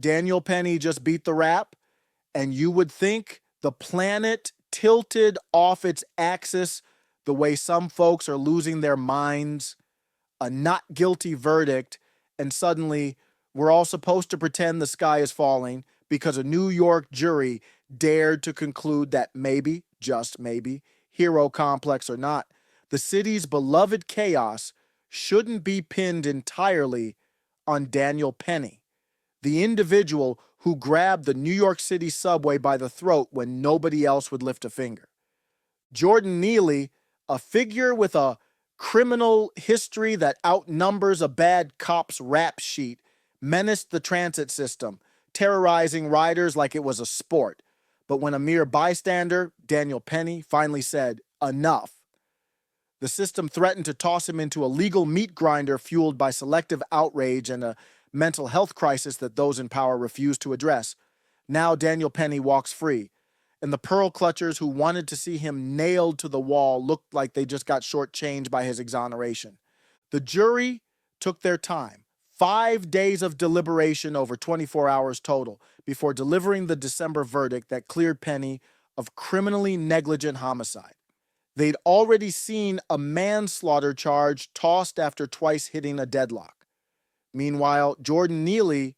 Daniel Penny just beat the rap, and you would think the planet tilted off its axis the way some folks are losing their minds, a not guilty verdict, and suddenly we're all supposed to pretend the sky is falling because a New York jury dared to conclude that maybe, just maybe, hero complex or not, the city's beloved chaos shouldn't be pinned entirely on Daniel Penny, the individual who grabbed the New York City subway by the throat when nobody else would lift a finger. Jordan Neely, a figure with a criminal history that outnumbers a bad cop's rap sheet, menaced the transit system, terrorizing riders like it was a sport. But when a mere bystander, Daniel Penny, finally said, "Enough," the system threatened to toss him into a legal meat grinder fueled by selective outrage and a mental health crisis that those in power refused to address. Now Daniel Penny walks free, and the pearl clutchers who wanted to see him nailed to the wall looked like they just got shortchanged by his exoneration. The jury took their time, 5 days of deliberation over 24 hours total, before delivering the December verdict that cleared Penny of criminally negligent homicide. They'd already seen a manslaughter charge tossed after twice hitting a deadlock. Meanwhile, Jordan Neely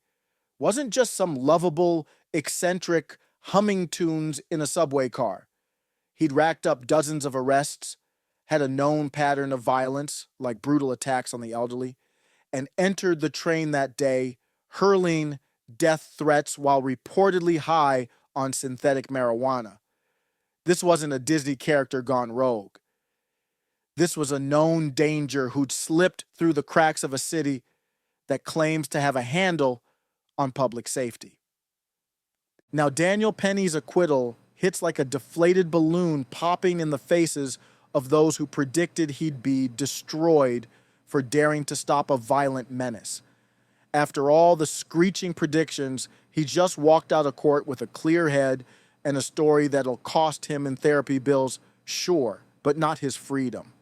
wasn't just some lovable, eccentric humming tunes in a subway car. He'd racked up dozens of arrests, had a known pattern of violence, like brutal attacks on the elderly, and entered the train that day hurling death threats while reportedly high on synthetic marijuana. This wasn't a Disney character gone rogue. This was a known danger who'd slipped through the cracks of a city that claims to have a handle on public safety. Now, Daniel Penny's acquittal hits like a deflated balloon popping in the faces of those who predicted he'd be destroyed for daring to stop a violent menace. After all the screeching predictions, he just walked out of court with a clear head and a story that'll cost him in therapy bills, sure, but not his freedom.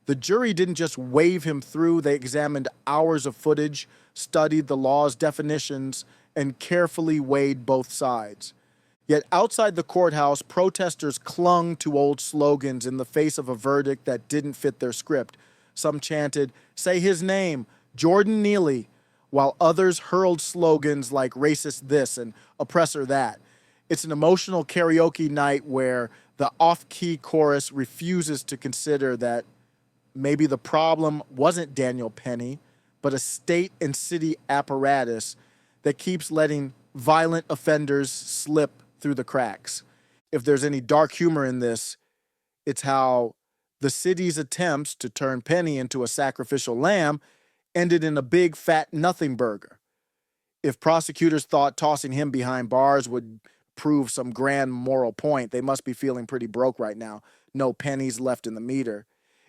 The jury didn't just wave him through, they examined hours of footage, studied the law's definitions, and carefully weighed both sides. Yet outside the courthouse, protesters clung to old slogans in the face of a verdict that didn't fit their script. Some chanted, "Say his name, Jordan Neely," while others hurled slogans like "racist this" and "oppressor that." It's an emotional karaoke night where the off-key chorus refuses to consider that maybe the problem wasn't Daniel Penny, but a state and city apparatus that keeps letting violent offenders slip through the cracks. If there's any dark humor in this, it's how the city's attempts to turn Penny into a sacrificial lamb ended in a big fat nothing burger. If prosecutors thought tossing him behind bars would prove some grand moral point, they must be feeling pretty broke right now. No pennies left in the meter.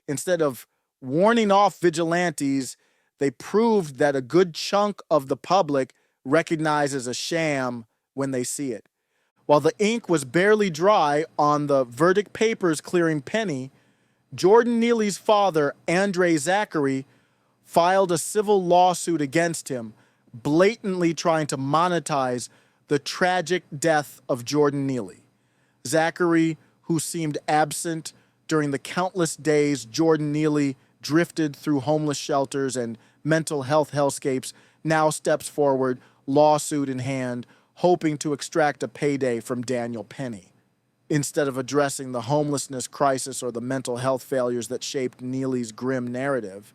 Instead of warning off vigilantes, they proved that a good chunk of the public recognizes a sham when they see it. While the ink was barely dry on the verdict papers clearing Penny, Jordan Neely's father, Andre Zachary, filed a civil lawsuit against him, blatantly trying to monetize the tragic death of Jordan Neely. Zachary, who seemed absent during the countless days Jordan Neely drifted through homeless shelters and mental health hellscapes, now steps forward, lawsuit in hand, hoping to extract a payday from Daniel Penny. Instead of addressing the homelessness crisis or the mental health failures that shaped Neely's grim narrative,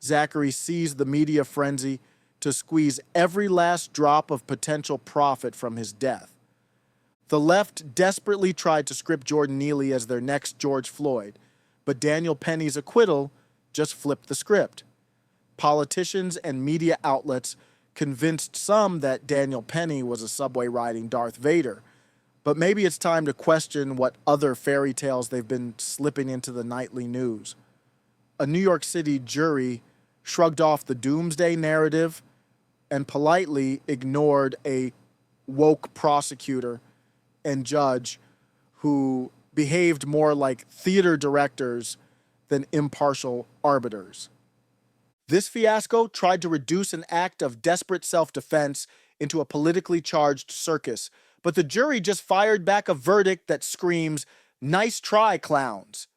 Zachary seized the media frenzy to squeeze every last drop of potential profit from his death. The left desperately tried to script Jordan Neely as their next George Floyd, but Daniel Penny's acquittal just flipped the script. Politicians and media outlets convinced some that Daniel Penny was a subway-riding Darth Vader, but maybe it's time to question what other fairy tales they've been slipping into the nightly news. A New York City jury shrugged off the doomsday narrative and politely ignored a woke prosecutor and judge who behaved more like theater directors than impartial arbiters. This fiasco tried to reduce an act of desperate self-defense into a politically charged circus. But the jury just fired back a verdict that screams, "Nice try, clowns."